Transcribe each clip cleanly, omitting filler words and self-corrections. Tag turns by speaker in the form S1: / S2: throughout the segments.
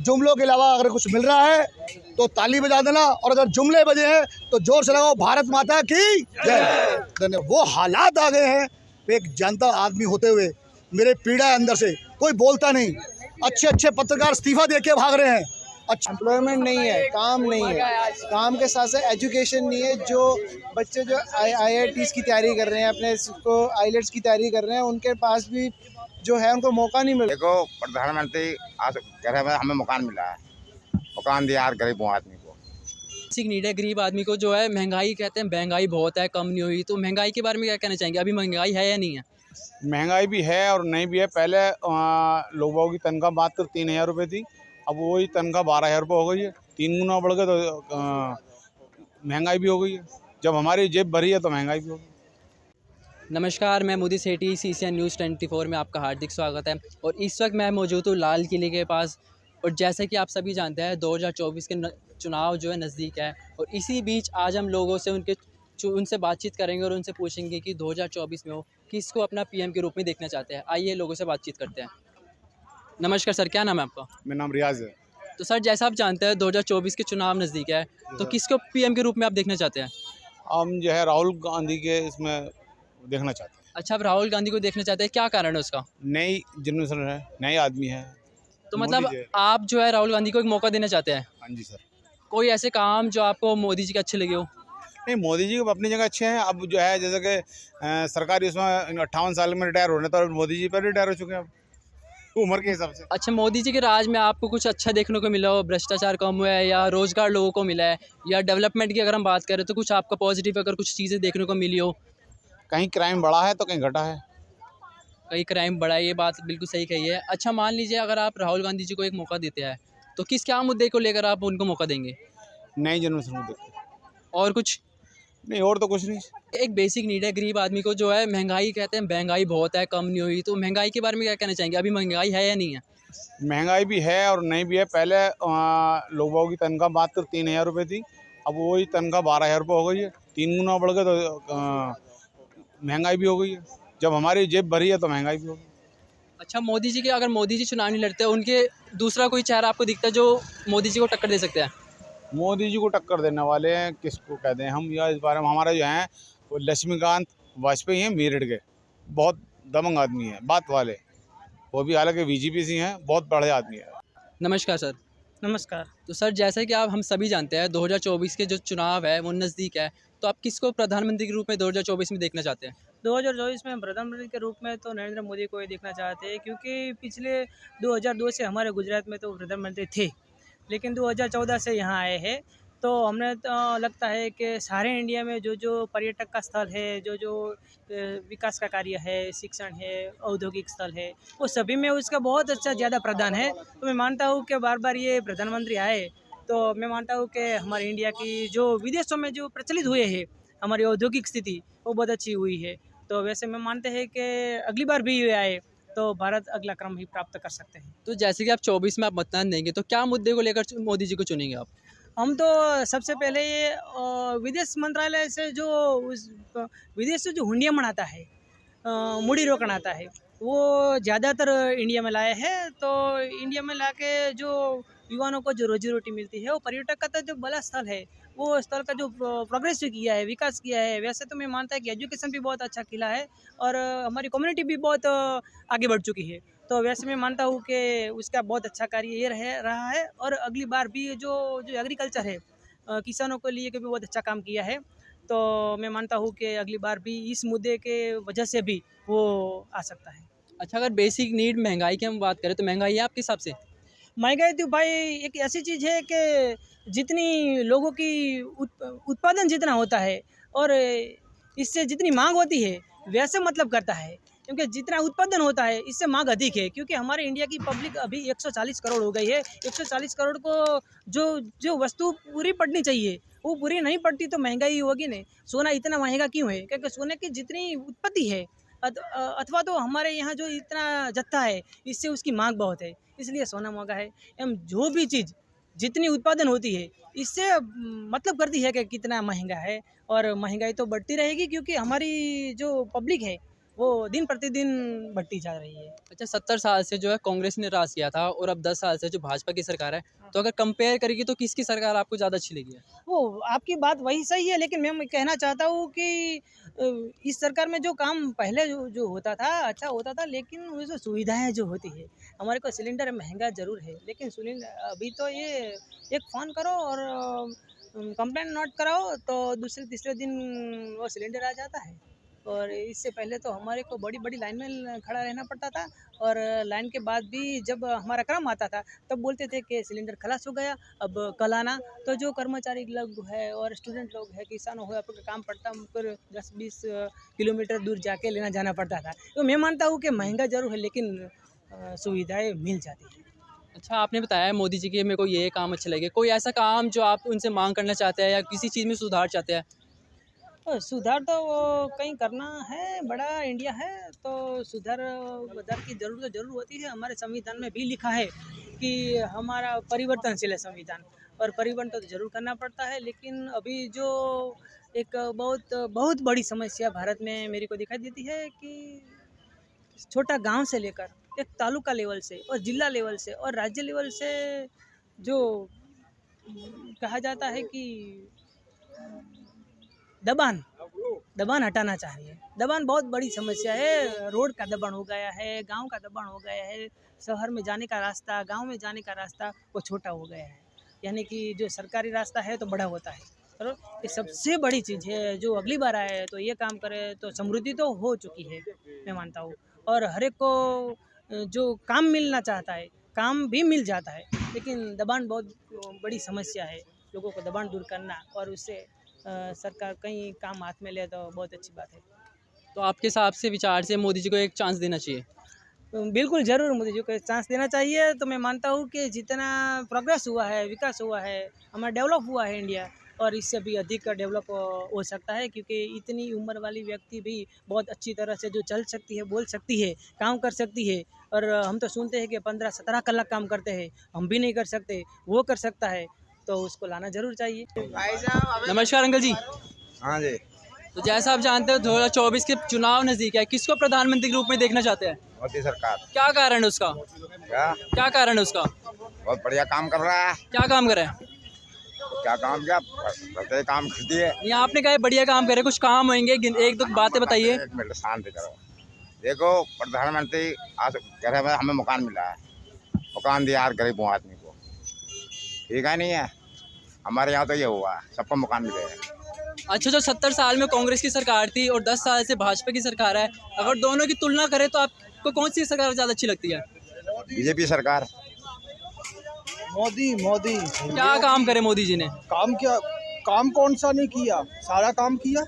S1: जुमलों के अलावा अगर कुछ मिल रहा है तो ताली बजा देना, और अगर जुमले बजे हैं तो जोर से लगाओ भारत माता की जय। धन्यवाद। वो हालात आ गए हैं, एक जानता आदमी होते हुए मेरे पीड़ा है अंदर से, कोई बोलता नहीं। अच्छे अच्छे पत्रकार इस्तीफा दे के भाग रहे हैं। अच्छा,
S2: एम्प्लॉयमेंट नहीं है, काम नहीं है, काम के साथ साथ एजुकेशन नहीं है। जो बच्चे जो IITs की तैयारी कर रहे हैं, अपने को आईलेट्स की तैयारी कर रहे हैं, उनके पास भी जो है उनको मौका नहीं मिल।
S3: देखो, प्रधानमंत्री आज कह रहे हैं हमें मकान मिला है, मकान दिया यार गरीब आदमी को।
S4: बेसिक नीड है गरीब आदमी को। जो है महंगाई, कहते हैं महंगाई बहुत है, कम नहीं हुई। तो महंगाई के बारे में क्या कहना चाहेंगे? अभी महंगाई है या नहीं है?
S5: महंगाई भी है और नहीं भी है। पहले लोगों की तनख्वाह मात्र 3,000 रुपये थी, अब वही तनख्वाह 12,000 रुपये हो गई है। 3 गुना बढ़ गए तो महंगाई भी हो गई है। जब हमारी जेब भरी है तो महंगाई भी हो गई।
S4: नमस्कार, मैं मोदी सेठी, CCN न्यूज़ 24 में आपका हार्दिक स्वागत है। और इस वक्त मैं मौजूद हूँ लाल किले के पास। और जैसे कि आप सभी जानते हैं 2024 के चुनाव जो है नज़दीक है, और इसी बीच आज हम लोगों से उनसे बातचीत करेंगे और उनसे पूछेंगे कि 2024 में वो किसको अपना PM के रूप में देखना चाहते हैं। आइए लोगों से बातचीत करते हैं। नमस्कार सर, क्या नाम है आपका?
S5: मेरा नाम रियाज है।
S4: तो सर, जैसा आप जानते हैं 2024 के चुनाव नज़दीक है, तो किसको PM के रूप में आप देखना चाहते हैं?
S5: हम जो है राहुल गांधी के इसमें देखना चाहते हैं।
S4: अच्छा, आप राहुल गांधी को देखना चाहते हैं, क्या कारण है उसका?
S5: नई जनरेशन है, नए आदमी है।
S4: तो
S5: मोदी
S4: मतलब
S5: जी है।
S4: आप जो है राहुल गांधी को एक मौका देना चाहते हैं।
S5: हाँ जी सर।
S4: कोई ऐसे काम जो आपको मोदी जी के अच्छे लगे हो?
S5: नहीं, मोदी जी अपनी जगह अच्छे हैं। अब जो है जैसे कि सरकारी उसमें 58 साल में रिटायर होने, तो मोदी जी पर रिटायर हो चुके हैं अब उम्र के हिसाब से।
S4: अच्छा, मोदी जी के राज में आपको कुछ अच्छा देखने को मिला हो? भ्रष्टाचार कम हुआ है, या रोजगार लोगों को मिला है, या डेवलपमेंट की अगर हम बात करें तो कुछ आपका पॉजिटिव अगर कुछ चीज़ें देखने को मिली हो?
S5: कहीं क्राइम बढ़ा है तो कहीं घटा है।
S4: कहीं क्राइम बढ़ा है, ये बात बिल्कुल सही कही है। अच्छा, मान लीजिए अगर आप राहुल गांधी जी को एक मौका देते हैं, तो किस क्या मुद्दे को लेकर आप उनको मौका देंगे?
S5: नई जनरेशन को देखते हैं।
S4: और कुछ?
S5: नहीं, और तो कुछ नहीं।
S4: एक बेसिक नीड है गरीब आदमी को। जो है महंगाई, कहते हैं महंगाई बहुत है, कम नहीं हुई। तो महंगाई के बारे में क्या कहना चाहेंगे? अभी महंगाई है या नहीं है?
S5: महंगाई भी है और नहीं भी है। पहले लोगों की तनख्वाह मात्र 3,000 रुपये थी, अब वही तनख्वाह 12,000 रुपये हो गई है। 3 गुना बढ़ गए तो महंगाई भी हो गई है। जब हमारी जेब भरी है तो महंगाई भी हो गई।
S4: अच्छा, मोदी जी के, अगर मोदी जी चुनाव नहीं लड़ते, उनके दूसरा कोई चेहरा आपको दिखता है जो मोदी जी को टक्कर दे सकते हैं?
S5: मोदी जी को टक्कर देने वाले हैं किसको कहते हैं हम, या इस बारे में हमारा जो है वो लक्ष्मीकांत वाजपेयी हैं, मेरठ के। बहुत दबंग आदमी है, बात वाले। वो भी हालांकि BJP से हैं, बहुत बड़े आदमी है।
S4: नमस्कार सर।
S6: नमस्कार।
S4: तो सर, जैसे कि आप हम सभी जानते हैं 2024 के जो चुनाव है वो नज़दीक है, तो आप किसको प्रधानमंत्री के रूप में 2024 में देखना चाहते हैं?
S6: 2024 में प्रधानमंत्री के रूप में तो नरेंद्र मोदी को ही देखना चाहते हैं, क्योंकि पिछले 2002 से हमारे गुजरात में तो प्रधानमंत्री थे, लेकिन 2014 से यहाँ आए हैं। तो हमने तो लगता है कि सारे इंडिया में जो जो पर्यटक का स्थल है, जो जो विकास का कार्य है, शिक्षण है, औद्योगिक स्थल है, वो सभी में उसका बहुत अच्छा ज़्यादा प्रदान है। तो मैं मानता हूँ कि बार बार ये प्रधानमंत्री आए तो मैं मानता हूँ कि हमारे इंडिया की जो विदेशों में जो प्रचलित हुए हैं, हमारी औद्योगिक स्थिति वो बहुत अच्छी हुई है। तो वैसे मैं मानते हैं कि अगली बार भी ये आए तो भारत अगला क्रम ही प्राप्त कर सकते हैं।
S4: तो जैसे कि आप 24 में आप मतदान देंगे, तो क्या मुद्दे को लेकर मोदी जी को चुनेंगे आप?
S6: हम तो सबसे पहले ये विदेश मंत्रालय से जो विदेश से जो हुंडियामण बनाता है, मूड़ी रोकन आता है, वो ज़्यादातर इंडिया में लाए हैं। तो इंडिया में लाके जो युवाओं को जो रोजी रोटी मिलती है, वो पर्यटक का तो जो बड़ा स्थल है, वो स्थल का जो प्रोग्रेस किया है, विकास किया है। वैसे तो मैं मानता है कि एजुकेशन भी बहुत अच्छा किया है, और हमारी कम्युनिटी भी बहुत आगे बढ़ चुकी है। तो वैसे मैं मानता हूँ कि उसका बहुत अच्छा कार्य ये रहा है, और अगली बार भी जो जो एग्रीकल्चर है, किसानों के लिए भी बहुत अच्छा काम किया है। तो मैं मानता हूँ कि अगली बार भी इस मुद्दे के वजह से भी वो आ सकता है।
S4: अच्छा, अगर बेसिक नीड महंगाई की हम बात करें, तो महंगाई है आपके हिसाब से?
S6: महंगाई तो भाई एक ऐसी चीज़ है कि जितनी लोगों की उत्पादन जितना होता है, और इससे जितनी मांग होती है, वैसे मतलब करता है। क्योंकि जितना उत्पादन होता है इससे मांग अधिक है, क्योंकि हमारे इंडिया की पब्लिक अभी 140 करोड़ हो गई है। 140 करोड़ को जो जो वस्तु पूरी पड़नी चाहिए वो पूरी नहीं पड़ती, तो महंगाई होगी नहीं। सोना इतना महंगा क्यों है? क्योंकि सोने की जितनी उत्पत्ति है, अथवा तो हमारे यहाँ जो इतना जत्था है, इससे उसकी मांग बहुत है, इसलिए सोना महंगा है। एवं जो भी चीज़ जितनी उत्पादन होती है, इससे मतलब करती है कि कितना महंगा है। और महंगाई तो बढ़ती रहेगी, क्योंकि हमारी जो पब्लिक है वो दिन प्रतिदिन बढ़ती जा रही है।
S4: अच्छा 70 साल से जो है कांग्रेस ने राज किया था और अब 10 साल से जो भाजपा की सरकार है, तो अगर कंपेयर करेगी तो किसकी सरकार आपको ज़्यादा अच्छी लगी है?
S6: वो आपकी बात वही सही है, लेकिन मैं कहना चाहता हूँ कि इस सरकार में जो काम पहले जो होता था अच्छा होता था, लेकिन वो जो सुविधाएं जो होती है, हमारे को सिलेंडर महंगा ज़रूर है, लेकिन सिलेंडर अभी तो ये एक फ़ोन करो और कंप्लेंट नोट कराओ तो दूसरे तीसरे दिन वो सिलेंडर आ जाता है। और इससे पहले तो हमारे को बड़ी बड़ी लाइन में खड़ा रहना पड़ता था, और लाइन के बाद भी जब हमारा क्रम आता था तब बोलते थे कि सिलेंडर खलास हो गया, अब कल आना। तो जो कर्मचारी लोग है और स्टूडेंट लोग है, किसान हो, आपका काम पड़ता फिर 10-20 किलोमीटर दूर जाके लेना जाना पड़ता था। तो मैं मानता हूँ कि महंगा ज़रूर है, लेकिन सुविधाएँ मिल जाती है।
S4: अच्छा आपने बताया मोदी जी के मेरे को ये काम अच्छे लगे, कोई ऐसा काम जो आप उनसे मांग करना चाहते हैं या किसी चीज़ में सुधार चाहते हैं?
S6: सुधार तो वो कहीं करना है, बड़ा इंडिया है तो सुधार की ज़रूरत ज़रूर होती है। हमारे संविधान में भी लिखा है कि हमारा परिवर्तनशील है संविधान, और परिवर्तन तो ज़रूर करना पड़ता है। लेकिन अभी जो एक बहुत बड़ी समस्या भारत में मेरे को दिखाई देती है कि छोटा गांव से लेकर एक तालुका लेवल से और जिला लेवल से और राज्य लेवल से जो कहा जाता है कि दबान हटाना चाहिए। दबान बहुत बड़ी समस्या है। रोड का दबान हो गया है, गांव का दबान हो गया है, शहर में जाने का रास्ता, गांव में जाने का रास्ता वो छोटा हो गया है। यानी कि जो सरकारी रास्ता है तो बड़ा होता है, और ये सबसे बड़ी चीज़ है। जो अगली बार आए तो ये काम करे तो समृद्धि तो हो चुकी है, मैं मानता हूँ। और हर एक को जो काम मिलना चाहता है काम भी मिल जाता है, लेकिन दबान बहुत बड़ी समस्या है। लोगों को दबान दूर करना और उससे सरकार कहीं काम हाथ में ले तो बहुत अच्छी बात है।
S4: तो आपके हिसाब से विचार से मोदी जी को एक चांस देना चाहिए?
S6: बिल्कुल ज़रूर मोदी जी को चांस देना चाहिए। तो मैं मानता हूँ कि जितना प्रोग्रेस हुआ है, विकास हुआ है, हमारा डेवलप हुआ है इंडिया, और इससे भी अधिक डेवलप हो सकता है, क्योंकि इतनी उम्र वाली व्यक्ति भी बहुत अच्छी तरह से जो चल सकती है, बोल सकती है, काम कर सकती है। और हम तो सुनते हैं कि 15-17 कलाक काम करते हैं, हम भी नहीं कर सकते, वो कर सकता है, तो उसको लाना ज़रूर चाहिए।
S4: नमस्कार अंकल जी।
S3: हाँ जी।
S4: तो जैसा आप जानते हो 2024 के चुनाव नज़दीक है, किसको प्रधानमंत्री के रूप में देखना चाहते हैं?
S3: मोदी सरकार।
S4: क्या कारण है उसका? क्या कारण है उसका?
S3: बहुत बढ़िया काम कर रहा है।
S4: क्या काम करे?
S3: क्या काम करती है।
S4: ये आपने कहा बढ़िया काम करे, कुछ काम होंगे, एक दो बातें बताइए।
S3: एक मिनट शांत करो। देखो प्रधानमंत्री आज कह रहे हैं हमें मकान मिला है, मकान दिया यार गरीबों आदमी को, ठीक है नहीं है? हमारे यहाँ तो ये हुआ, सबको मकान मिले हैं।
S4: अच्छा जो 70 साल में कांग्रेस की सरकार थी और 10 साल से भाजपा की सरकार है, अगर दोनों की तुलना करें तो आपको कौन सी सरकार ज़्यादा अच्छी लगती है?
S3: बीजेपी सरकार।
S2: मोदी
S4: क्या काम करे मोदी जी ने?
S2: काम क्या, काम कौन सा नहीं किया, सारा काम किया।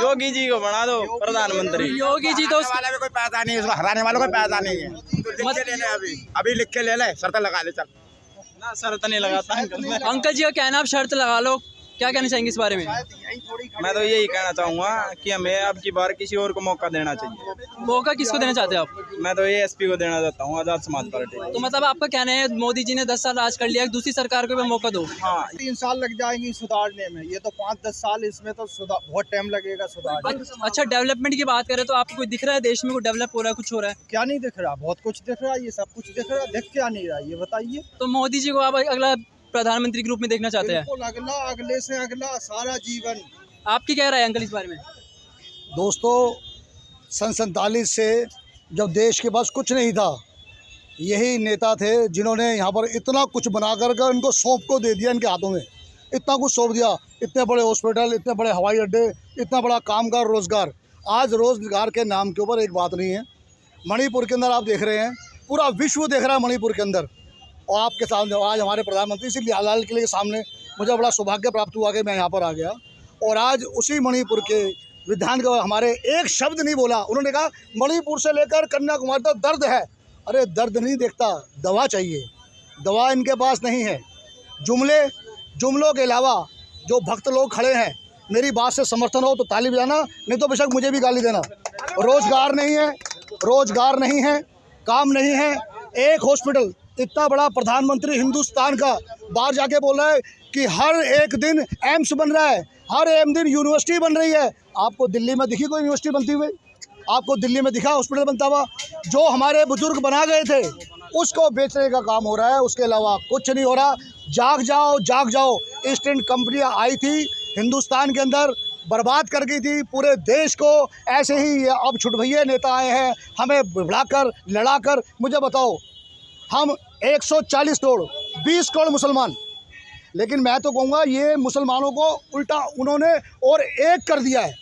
S7: योगी जी को बना दो प्रधानमंत्री।
S4: योगी जी तो
S3: वाला भी कोई पैदा नहीं है, उसको हराने वाला कोई पैदा नहीं है। लिख के ले ले, अभी लिख के ले ले, शर्त लगा ले चल।
S7: ना शर्त नहीं लगाता
S4: अंकल जी का कहना आप शर्त लगा लो, क्या कहना चाहेंगे इस बारे में?
S7: मैं तो यही कहना चाहूँगा कि हमें अब की बार किसी और को मौका देना चाहिए।
S4: मौका किसको देना चाहते हैं आप?
S7: मैं तो एएसपी को देना चाहता हूँ, आज़ाद समाज पार्टी।
S4: तो मतलब आपका कहना है मोदी जी ने 10 साल राज कर लिया, दूसरी सरकार को भी मौका दो।
S7: हाँ
S2: 3 साल लग जाएंगे सुधारने में, ये तो 5-10 साल, इसमें तो बहुत टाइम लगेगा सुधारने।
S4: अच्छा डेवलपमेंट की बात करें तो आपको कोई दिख रहा है देश में कोई डेवलप हो रहा है, कुछ हो रहा है?
S2: क्या नहीं दिख रहा, बहुत कुछ दिख रहा है, ये सब कुछ दिख रहा है, दिख क्या नहीं रहा ये बताइए।
S4: तो मोदी जी को आप अगला प्रधानमंत्री के रूप में देखना चाहते हैं?
S2: बिल्कुल अगला, अगले से अगला, सारा जीवन।
S4: आपकी क्या राय है अंकल इस बारे में?
S1: दोस्तों 47 से जब देश के पास कुछ नहीं था, यही नेता थे जिन्होंने यहाँ पर इतना कुछ बना कर इनको सौंप को दे दिया, इनके हाथों में इतना कुछ सौंप दिया, इतने बड़े हॉस्पिटल, इतने बड़े हवाई अड्डे, इतना बड़ा कामगार रोज़गार। आज रोज़गार के नाम के ऊपर एक बात नहीं है। मणिपुर के अंदर आप देख रहे हैं, पूरा विश्व देख रहा है मणिपुर के अंदर, और आपके सामने आज हमारे प्रधानमंत्री श्री लाल किले के सामने मुझे बड़ा सौभाग्य प्राप्त हुआ कि मैं यहाँ पर आ गया। और आज उसी मणिपुर के विधान का हमारे एक शब्द नहीं बोला, उन्होंने कहा मणिपुर से लेकर कन्याकुमारी तक दर्द है। अरे दर्द नहीं देखता, दवा चाहिए, दवा इनके पास नहीं है। जुमलों के अलावा जो भक्त लोग खड़े हैं, मेरी बात से समर्थन हो तो ताली बजाना, नहीं तो बेशक मुझे भी गाली देना। रोज़गार नहीं है, काम नहीं है। एक हॉस्पिटल इतना बड़ा प्रधानमंत्री हिंदुस्तान का बाहर जाके बोल रहा है कि हर एक दिन एम्स बन रहा है, हर एक दिन यूनिवर्सिटी बन रही है। आपको दिल्ली में दिखी कोई यूनिवर्सिटी बनती हुई? आपको दिल्ली में दिखा हॉस्पिटल बनता हुआ? जो हमारे बुजुर्ग बना गए थे उसको बेचने का काम हो रहा है, उसके अलावा कुछ नहीं हो रहा। जाग जाओ, जाग जाओ। ईस्ट इंड कंपनियाँ आई थी हिंदुस्तान के अंदर, बर्बाद कर गई थी पूरे देश को। ऐसे ही ये अब छुटभैये नेता आए हैं हमें बढ़ाकर लड़ाकर। मुझे बताओ, हम 140 करोड़ 20 करोड़ मुसलमान, लेकिन मैं तो कहूँगा ये मुसलमानों को उल्टा उन्होंने और एक कर दिया है।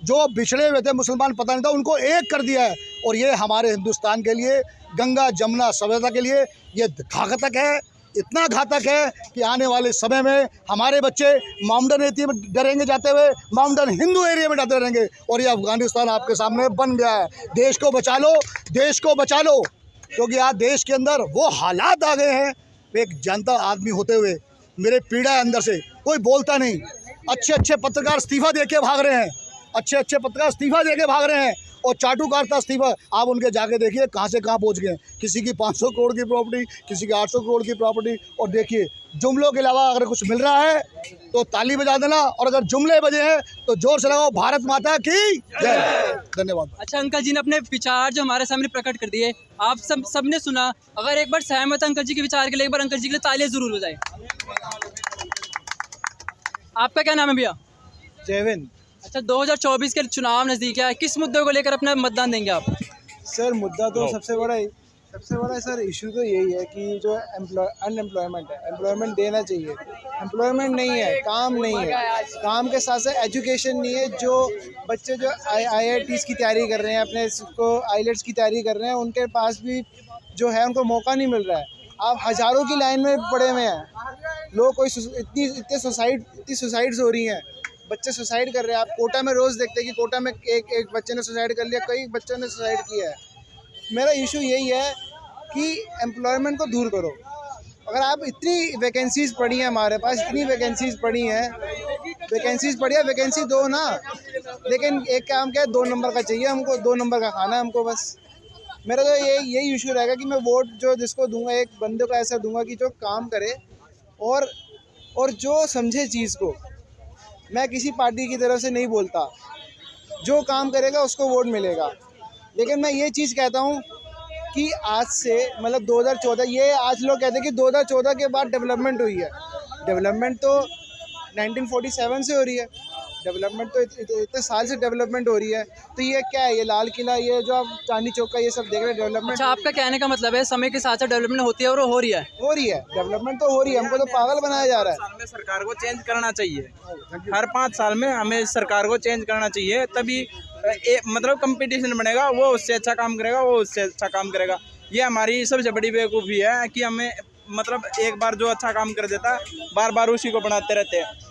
S1: जो बिछड़े हुए थे मुसलमान पता नहीं था, उनको एक कर दिया है। और ये हमारे हिंदुस्तान के लिए, गंगा जमुना सभ्यता के लिए ये घातक है, इतना घातक है कि आने वाले समय में हमारे बच्चे माउंटेन एरिया में डरेंगे जाते हुए, माउंटेन हिंदू एरिया में डरते रहेंगे। और ये अफगानिस्तान आपके सामने बन गया है। देश को बचा लो, देश को बचा लो, क्योंकि आज देश के अंदर वो हालात आ गए हैं। एक जनता आदमी होते हुए मेरे पीड़ा है अंदर से, कोई बोलता नहीं। अच्छे अच्छे पत्रकार इस्तीफा दे के भाग रहे हैं, अच्छे अच्छे पत्रकार इस्तीफा दे के भाग रहे हैं, और चाटुकारिता इस्तीफा आप उनके जाके देखिए कहाँ से कहाँ पहुँच गए। किसी की 500 करोड़ की प्रॉपर्टी, किसी की 800 करोड़ की प्रॉपर्टी। और देखिए, जुमलों के अलावा अगर कुछ मिल रहा है तो ताली बजा देना, और अगर जुमले बजे हैं तो जोर से लगाओ भारत माता की जय। धन्यवाद।
S4: अच्छा, अंकल जी ने अपने विचार जो हमारे सामने प्रकट कर दिए, आप सबने सुना। अगर एक बार सहमत अंकल जी के विचार के लिए, एक बार अंकल जी के लिए तालियां जरूर बजाएं। आपका क्या नाम है भैया?
S2: जयविंद।
S4: अच्छा, 2024 के चुनाव नज़दीक है, किस मुद्दे को लेकर अपना मतदान देंगे आप?
S2: सर मुद्दा तो सबसे बड़ा सर इशू तो यही है कि जो अनएम्प्लॉयमेंट है, एम्प्लॉयमेंट देना चाहिए। एम्प्लॉयमेंट नहीं है, काम नहीं है, काम के साथ साथ एजुकेशन नहीं है। जो बच्चे जो IITs की तैयारी कर रहे हैं, अपने को IELTS की तैयारी कर रहे हैं, उनके पास भी जो है उनको मौका नहीं मिल रहा है। आप हज़ारों की लाइन में पड़े हुए हैं लोग, कोई इतनी सुसाइड्स हो रही हैं, बच्चे सुसाइड कर रहे हैं। आप कोटा में रोज़ देखते हैं कि कोटा में एक बच्चे ने सुसाइड कर लिया, कई बच्चों ने सुसाइड किया है। मेरा इशू यही है कि एम्प्लॉयमेंट को दूर करो। अगर आप इतनी वैकेंसीज़ पड़ी हैं हमारे पास, इतनी वैकेंसीज़ पड़ी हैं, वैकेंसी दो ना। लेकिन एक काम क्या है, 2 नंबर का चाहिए हमको, 2 नंबर का खाना है हमको बस। मेरा तो यही इशू रहेगा कि मैं वोट जो जिसको दूंगा, एक बंदे को ऐसा दूंगा कि जो काम करे और जो समझे चीज़ को। मैं किसी पार्टी की तरफ से नहीं बोलता, जो काम करेगा उसको वोट मिलेगा। लेकिन मैं ये चीज़ कहता हूँ कि आज से मतलब 2014, ये आज लोग कहते हैं कि 2014 के बाद डेवलपमेंट हुई है। डेवलपमेंट तो 1947 से हो रही है, डेवलपमेंट तो इतने साल से डेवलपमेंट हो रही है। तो ये क्या है, ये लाल किला, ये जो आप चांदनी चौक का ये सब देख रहे हैं डेवलपमेंट।
S4: अच्छा, आपका कहने का मतलब है समय के साथ साथ डेवलपमेंट होती है और हो रही है?
S2: डेवलपमेंट तो हो रही है, हमको तो पागल बनाया जा रहा है।
S7: साल में सरकार को चेंज करना चाहिए, हर 5 साल में हमें सरकार को चेंज करना चाहिए, तभी मतलब कंपटीशन बनेगा। वो उससे अच्छा काम करेगा, वो उससे अच्छा काम करेगा। ये हमारी सबसे बड़ी बेवकूफ़ी है कि हमें मतलब एक बार जो अच्छा काम कर देता है बार बार उसी को बनाते रहते हैं।